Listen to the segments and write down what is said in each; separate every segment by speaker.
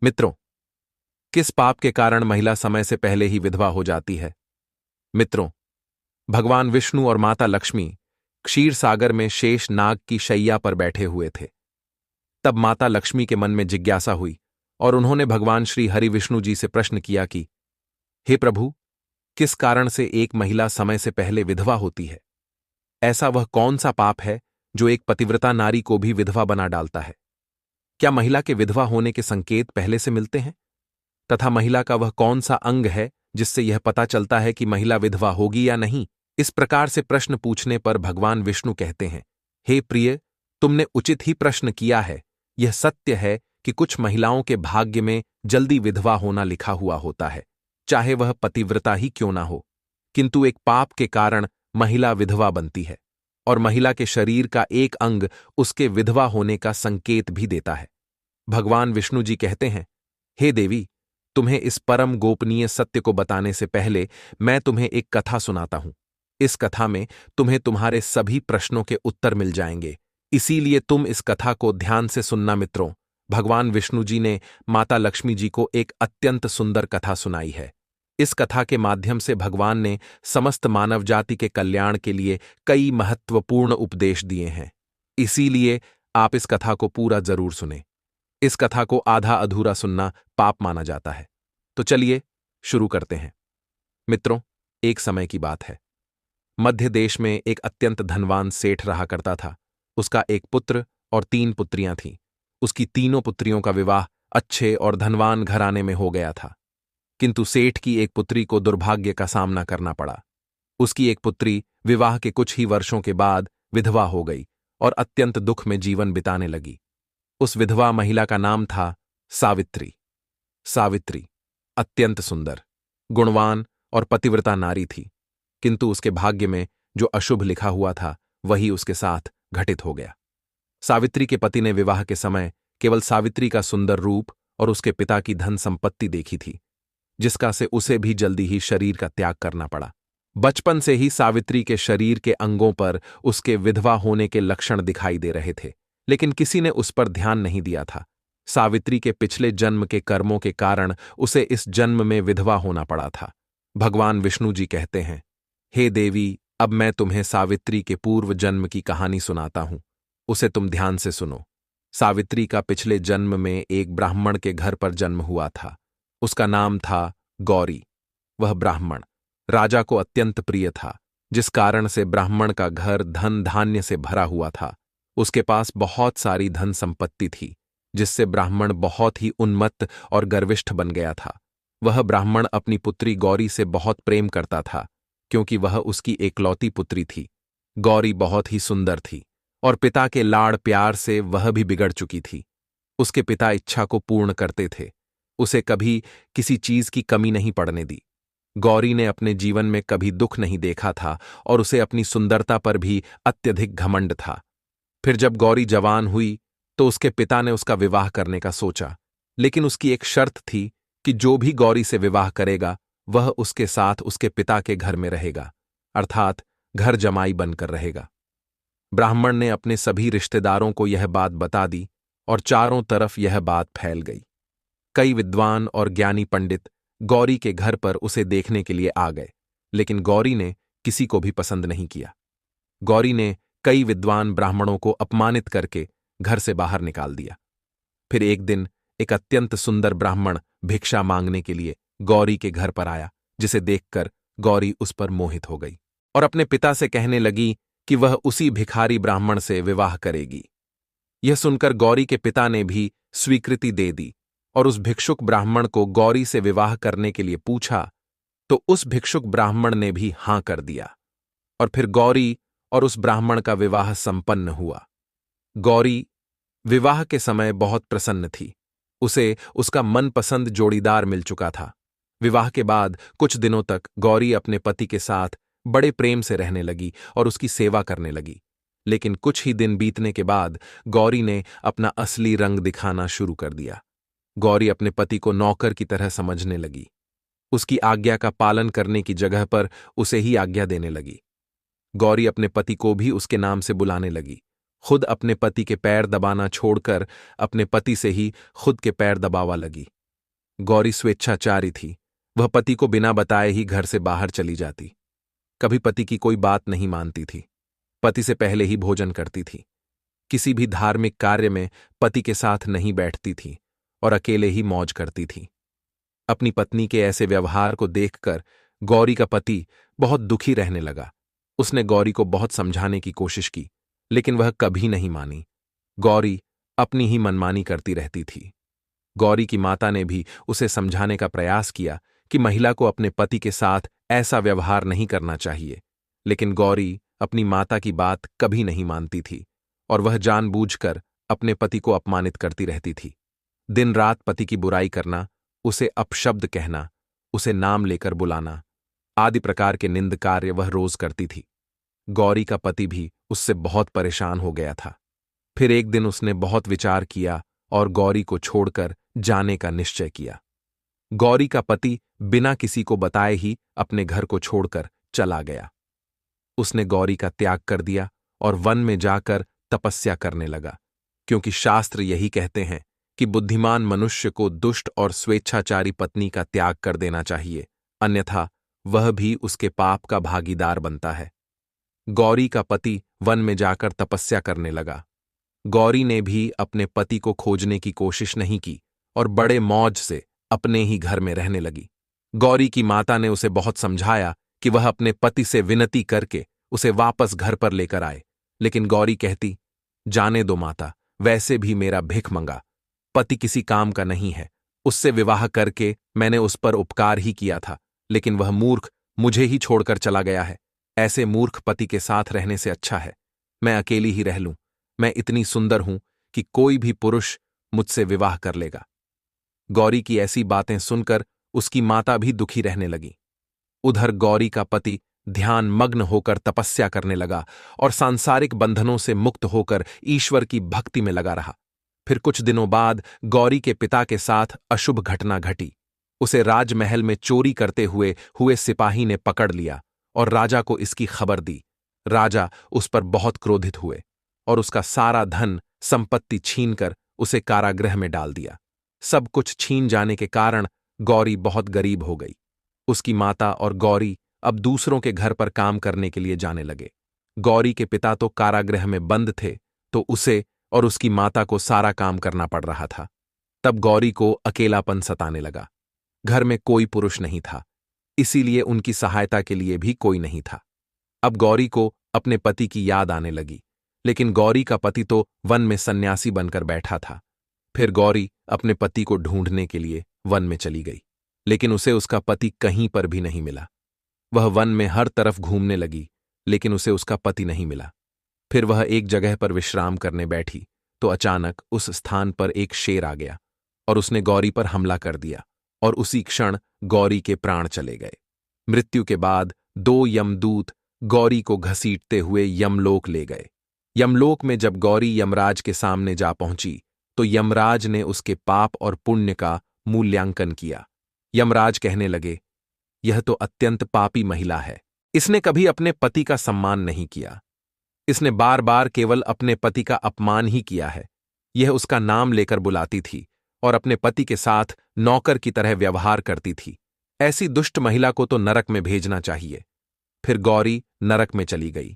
Speaker 1: मित्रों, किस पाप के कारण महिला समय से पहले ही विधवा हो जाती है? मित्रों, भगवान विष्णु और माता लक्ष्मी क्षीर सागर में शेष नाग की शैया पर बैठे हुए थे। तब माता लक्ष्मी के मन में जिज्ञासा हुई और उन्होंने भगवान श्री हरि विष्णु जी से प्रश्न किया कि हे प्रभु, किस कारण से एक महिला समय से पहले विधवा होती है? ऐसा वह कौन सा पाप है जो एक पतिव्रता नारी को भी विधवा बना डालता है? क्या महिला के विधवा होने के संकेत पहले से मिलते हैं? तथा महिला का वह कौन सा अंग है जिससे यह पता चलता है कि महिला विधवा होगी या नहीं? इस प्रकार से प्रश्न पूछने पर भगवान विष्णु कहते हैं, हे प्रिय, तुमने उचित ही प्रश्न किया है। यह सत्य है कि कुछ महिलाओं के भाग्य में जल्दी विधवा होना लिखा हुआ होता है, चाहे वह पतिव्रता ही क्यों ना हो। किंतु एक पाप के कारण महिला विधवा बनती है और महिला के शरीर का एक अंग उसके विधवा होने का संकेत भी देता है। भगवान विष्णु जी कहते हैं, हे देवी, तुम्हें इस परम गोपनीय सत्य को बताने से पहले मैं तुम्हें एक कथा सुनाता हूं। इस कथा में तुम्हें तुम्हारे सभी प्रश्नों के उत्तर मिल जाएंगे, इसीलिए तुम इस कथा को ध्यान से सुनना। मित्रों, भगवान विष्णु जी ने माता लक्ष्मी जी को एक अत्यंत सुंदर कथा सुनाई है। इस कथा के माध्यम से भगवान ने समस्त मानव जाति के कल्याण के लिए कई महत्वपूर्ण उपदेश दिए हैं। इसीलिए आप इस कथा को पूरा जरूर सुनें। इस कथा को आधा अधूरा सुनना पाप माना जाता है। तो चलिए शुरू करते हैं। मित्रों, एक समय की बात है। मध्य देश में एक अत्यंत धनवान सेठ रहा करता था। उसका एक पुत्र और 3 पुत्रियां थीं। उसकी तीनों पुत्रियों का विवाह अच्छे और धनवान घराने में हो गया था, किंतु सेठ की एक पुत्री को दुर्भाग्य का सामना करना पड़ा। उसकी एक पुत्री विवाह के कुछ ही वर्षों के बाद विधवा हो गई और अत्यंत दुख में जीवन बिताने लगी। उस विधवा महिला का नाम था सावित्री। सावित्री अत्यंत सुंदर, गुणवान और पतिव्रता नारी थी, किंतु उसके भाग्य में जो अशुभ लिखा हुआ था वही उसके साथ घटित हो गया। सावित्री के पति ने विवाह के समय केवल सावित्री का सुंदर रूप और उसके पिता की धन संपत्ति देखी थी, जिसका से उसे भी जल्दी ही शरीर का त्याग करना पड़ा। बचपन से ही सावित्री के शरीर के अंगों पर उसके विधवा होने के लक्षण दिखाई दे रहे थे, लेकिन किसी ने उस पर ध्यान नहीं दिया था। सावित्री के पिछले जन्म के कर्मों के कारण उसे इस जन्म में विधवा होना पड़ा था। भगवान विष्णु जी कहते हैं, हे देवी, अब मैं तुम्हें सावित्री के पूर्व जन्म की कहानी सुनाता हूं। उसे तुम ध्यान से सुनो। सावित्री का पिछले जन्म में एक ब्राह्मण के घर पर जन्म हुआ था। उसका नाम था गौरी। वह ब्राह्मण राजा को अत्यंत प्रिय था, जिस कारण से ब्राह्मण का घर धन धान्य से भरा हुआ था। उसके पास बहुत सारी धन संपत्ति थी, जिससे ब्राह्मण बहुत ही उन्मत्त और गर्विष्ठ बन गया था। वह ब्राह्मण अपनी पुत्री गौरी से बहुत प्रेम करता था, क्योंकि वह उसकी एकलौती पुत्री थी। गौरी बहुत ही सुंदर थी और पिता के लाड़ प्यार से वह भी बिगड़ चुकी थी। उसके पिता इच्छा को पूर्ण करते थे, उसे कभी किसी चीज की कमी नहीं पड़ने दी। गौरी ने अपने जीवन में कभी दुख नहीं देखा था और उसे अपनी सुंदरता पर भी अत्यधिक घमंड था। फिर जब गौरी जवान हुई तो उसके पिता ने उसका विवाह करने का सोचा, लेकिन उसकी एक शर्त थी कि जो भी गौरी से विवाह करेगा वह उसके साथ उसके पिता के घर में रहेगा, अर्थात घर जमाई बनकर रहेगा। ब्राह्मण ने अपने सभी रिश्तेदारों को यह बात बता दी और चारों तरफ यह बात फैल गई। कई विद्वान और ज्ञानी पंडित गौरी के घर पर उसे देखने के लिए आ गए, लेकिन गौरी ने किसी को भी पसंद नहीं किया। गौरी ने कई विद्वान ब्राह्मणों को अपमानित करके घर से बाहर निकाल दिया। फिर एक दिन एक अत्यंत सुंदर ब्राह्मण भिक्षा मांगने के लिए गौरी के घर पर आया, जिसे देखकर गौरी उस पर मोहित हो गई और अपने पिता से कहने लगी कि वह उसी भिखारी ब्राह्मण से विवाह करेगी। यह सुनकर गौरी के पिता ने भी स्वीकृति दे दी और उस भिक्षुक ब्राह्मण को गौरी से विवाह करने के लिए पूछा, तो उस भिक्षुक ब्राह्मण ने भी हां कर दिया और फिर गौरी और उस ब्राह्मण का विवाह संपन्न हुआ। गौरी विवाह के समय बहुत प्रसन्न थी। उसे उसका मनपसंद जोड़ीदार मिल चुका था। विवाह के बाद कुछ दिनों तक गौरी अपने पति के साथ बड़े प्रेम से रहने लगी और उसकी सेवा करने लगी, लेकिन कुछ ही दिन बीतने के बाद गौरी ने अपना असली रंग दिखाना शुरू कर दिया। गौरी अपने पति को नौकर की तरह समझने लगी। उसकी आज्ञा का पालन करने की जगह पर उसे ही आज्ञा देने लगी। गौरी अपने पति को भी उसके नाम से बुलाने लगी, खुद अपने पति के पैर दबाना छोड़कर अपने पति से ही खुद के पैर दबावा लगी। गौरी स्वेच्छाचारी थी। वह पति को बिना बताए ही घर से बाहर चली जाती। कभी पति की कोई बात नहीं मानती थी। पति से पहले ही भोजन करती थी। किसी भी धार्मिक कार्य में पति के साथ नहीं बैठती थी और अकेले ही मौज करती थी। अपनी पत्नी के ऐसे व्यवहार को देखकर गौरी का पति बहुत दुखी रहने लगा। उसने गौरी को बहुत समझाने की कोशिश की, लेकिन वह कभी नहीं मानी। गौरी अपनी ही मनमानी करती रहती थी। गौरी की माता ने भी उसे समझाने का प्रयास किया कि महिला को अपने पति के साथ ऐसा व्यवहार नहीं करना चाहिए, लेकिन गौरी अपनी माता की बात कभी नहीं मानती थी और वह जानबूझकर अपने पति को अपमानित करती रहती थी। दिन रात पति की बुराई करना, उसे अपशब्द कहना, उसे नाम लेकर बुलाना आदि प्रकार के निंद कार्य वह रोज करती थी। गौरी का पति भी उससे बहुत परेशान हो गया था। फिर एक दिन उसने बहुत विचार किया और गौरी को छोड़कर जाने का निश्चय किया। गौरी का पति बिना किसी को बताए ही अपने घर को छोड़कर चला गया। उसने गौरी का त्याग कर दिया और वन में जाकर तपस्या करने लगा, क्योंकि शास्त्र यही कहते हैं कि बुद्धिमान मनुष्य को दुष्ट और स्वेच्छाचारी पत्नी का त्याग कर देना चाहिए, अन्यथा वह भी उसके पाप का भागीदार बनता है। गौरी का पति वन में जाकर तपस्या करने लगा। गौरी ने भी अपने पति को खोजने की कोशिश नहीं की और बड़े मौज से अपने ही घर में रहने लगी। गौरी की माता ने उसे बहुत समझाया कि वह अपने पति से विनती करके उसे वापस घर पर लेकर आए, लेकिन गौरी कहती, जाने दो माता, वैसे भी मेरा भिख मंगा पति किसी काम का नहीं है। उससे विवाह करके मैंने उस पर उपकार ही किया था, लेकिन वह मूर्ख मुझे ही छोड़कर चला गया है। ऐसे मूर्ख पति के साथ रहने से अच्छा है मैं अकेली ही रह लूं। मैं इतनी सुंदर हूं कि कोई भी पुरुष मुझसे विवाह कर लेगा। गौरी की ऐसी बातें सुनकर उसकी माता भी दुखी रहने लगी। उधर गौरी का पति ध्यान मग्न होकर तपस्या करने लगा और सांसारिक बंधनों से मुक्त होकर ईश्वर की भक्ति में लगा रहा। फिर कुछ दिनों बाद गौरी के पिता के साथ अशुभ घटना घटी। उसे राजमहल में चोरी करते हुए सिपाही ने पकड़ लिया और राजा को इसकी खबर दी। राजा उस पर बहुत क्रोधित हुए और उसका सारा धन संपत्ति छीनकर उसे कारागृह में डाल दिया। सब कुछ छीन जाने के कारण गौरी बहुत गरीब हो गई। उसकी माता और गौरी अब दूसरों के घर पर काम करने के लिए जाने लगे। गौरी के पिता तो कारागृह में बंद थे, तो उसे और उसकी माता को सारा काम करना पड़ रहा था। तब गौरी को अकेलापन सताने लगा। घर में कोई पुरुष नहीं था, इसीलिए उनकी सहायता के लिए भी कोई नहीं था। अब गौरी को अपने पति की याद आने लगी, लेकिन गौरी का पति तो वन में सन्यासी बनकर बैठा था। फिर गौरी अपने पति को ढूंढने के लिए वन में चली गई, लेकिन उसे उसका पति कहीं पर भी नहीं मिला। वह वन में हर तरफ घूमने लगी, लेकिन उसे उसका पति नहीं मिला। फिर वह एक जगह पर विश्राम करने बैठी तो अचानक उस स्थान पर एक शेर आ गया और उसने गौरी पर हमला कर दिया और उसी क्षण गौरी के प्राण चले गए। मृत्यु के बाद 2 यमदूत गौरी को घसीटते हुए यमलोक ले गए। यमलोक में जब गौरी यमराज के सामने जा पहुंची तो यमराज ने उसके पाप और पुण्य का मूल्यांकन किया। यमराज कहने लगे, यह तो अत्यंत पापी महिला है। इसने कभी अपने पति का सम्मान नहीं किया। इसने बार बार केवल अपने पति का अपमान ही किया है। यह उसका नाम लेकर बुलाती थी और अपने पति के साथ नौकर की तरह व्यवहार करती थी। ऐसी दुष्ट महिला को तो नरक में भेजना चाहिए। फिर गौरी नरक में चली गई।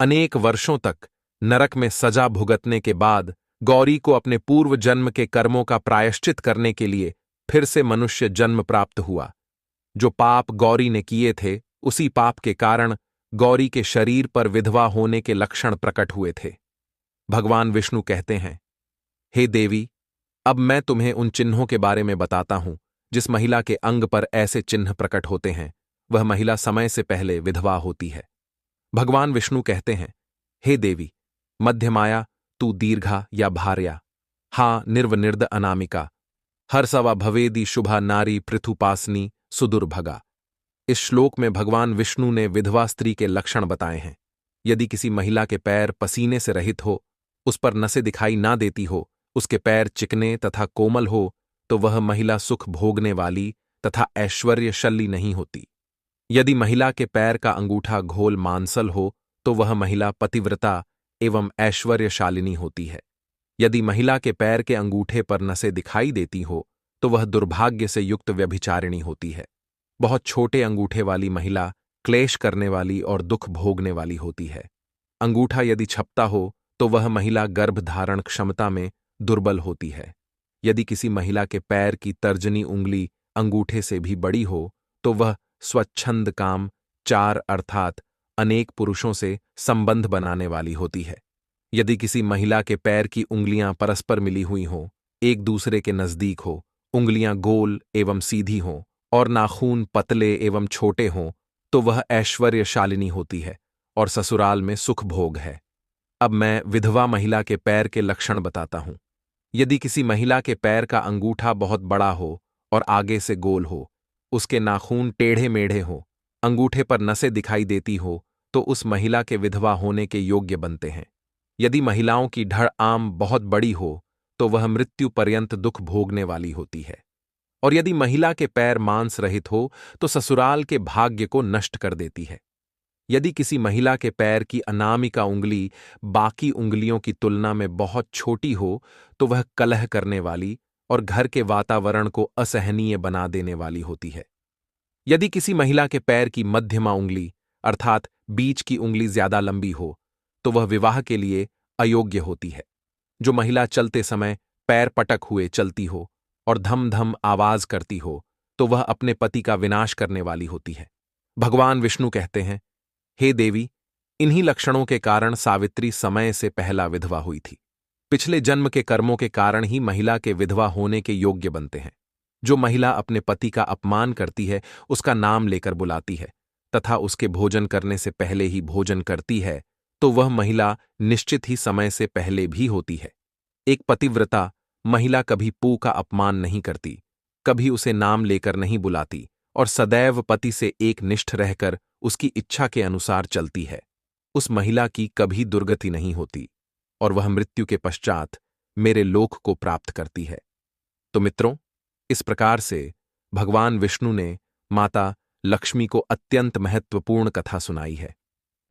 Speaker 1: अनेक वर्षों तक नरक में सजा भुगतने के बाद गौरी को अपने पूर्व जन्म के कर्मों का प्रायश्चित करने के लिए फिर से मनुष्य जन्म प्राप्त हुआ। जो पाप गौरी ने किए थे, उसी पाप के कारण गौरी के शरीर पर विधवा होने के लक्षण प्रकट हुए थे। भगवान विष्णु कहते हैं, हे देवी, अब मैं तुम्हें उन चिन्हों के बारे में बताता हूं जिस महिला के अंग पर ऐसे चिन्ह प्रकट होते हैं, वह महिला समय से पहले विधवा होती है। भगवान विष्णु कहते हैं, हे देवी, मध्यमाया तू दीर्घा या भार्या, हा निर्वनिर्द अनामिका, हर्षवा भवेदी शुभा नारी पृथुपासनी सुदुर्भगा। इस श्लोक में भगवान विष्णु ने विधवा स्त्री के लक्षण बताए हैं। यदि किसी महिला के पैर पसीने से रहित हो, उस पर नसें दिखाई ना देती हो, उसके पैर चिकने तथा कोमल हो, तो वह महिला सुख भोगने वाली तथा ऐश्वर्यशली नहीं होती। यदि महिला के पैर का अंगूठा घोल मांसल हो, तो वह महिला पतिव्रता एवं ऐश्वर्यशालिनी होती है। यदि महिला के पैर के अंगूठे पर नसें दिखाई देती हो तो वह दुर्भाग्य से युक्त व्यभिचारिणी होती है। बहुत छोटे अंगूठे वाली महिला क्लेश करने वाली और दुख भोगने वाली होती है। अंगूठा यदि छपता हो तो वह महिला गर्भ धारण क्षमता में दुर्बल होती है। यदि किसी महिला के पैर की तर्जनी उंगली अंगूठे से भी बड़ी हो तो वह स्वच्छंद काम, चार अर्थात अनेक पुरुषों से संबंध बनाने वाली होती है। यदि किसी महिला के पैर की उंगलियां परस्पर मिली हुई हों, एक दूसरे के नजदीक हो, उंगलियां गोल एवं सीधी हों और नाखून पतले एवं छोटे हों तो वह ऐश्वर्यशालिनी होती है और ससुराल में सुख भोग है। अब मैं विधवा महिला के पैर के लक्षण बताता हूं। यदि किसी महिला के पैर का अंगूठा बहुत बड़ा हो और आगे से गोल हो, उसके नाखून टेढ़े मेढ़े हो, अंगूठे पर नसें दिखाई देती हो तो उस महिला के विधवा होने के योग्य बनते हैं। यदि महिलाओं की ढड़ आम बहुत बड़ी हो तो वह मृत्यु पर्यंत दुख भोगने वाली होती है। और यदि महिला के पैर मांस रहित हो तो ससुराल के भाग्य को नष्ट कर देती है। यदि किसी महिला के पैर की अनामिका उंगली बाकी उंगलियों की तुलना में बहुत छोटी हो तो वह कलह करने वाली और घर के वातावरण को असहनीय बना देने वाली होती है। यदि किसी महिला के पैर की मध्यमा उंगली अर्थात बीच की उंगली ज्यादा लंबी हो तो वह विवाह के लिए अयोग्य होती है। जो महिला चलते समय पैर पटक हुए चलती हो और धम धम आवाज करती हो तो वह अपने पति का विनाश करने वाली होती है। भगवान विष्णु कहते हैं, हे देवी, इन्हीं लक्षणों के कारण सावित्री समय से पहला विधवा हुई थी। पिछले जन्म के कर्मों के कारण ही महिला के विधवा होने के योग्य बनते हैं। जो महिला अपने पति का अपमान करती है, उसका नाम लेकर बुलाती है तथा उसके भोजन करने से पहले ही भोजन करती है तो वह महिला निश्चित ही समय से पहले भी होती है। एक पतिव्रता महिला कभी पू का अपमान नहीं करती, कभी उसे नाम लेकर नहीं बुलाती और सदैव पति से एक निष्ठ रहकर उसकी इच्छा के अनुसार चलती है। उस महिला की कभी दुर्गति नहीं होती और वह मृत्यु के पश्चात मेरे लोक को प्राप्त करती है। तो मित्रों, इस प्रकार से भगवान विष्णु ने माता लक्ष्मी को अत्यंत महत्वपूर्ण कथा सुनाई है।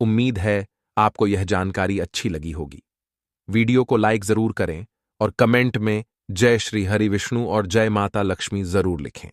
Speaker 1: उम्मीद है आपको यह जानकारी अच्छी लगी होगी। वीडियो को लाइक जरूर करें और कमेंट में जय श्री हरि विष्णु और जय माता लक्ष्मी जरूर लिखें।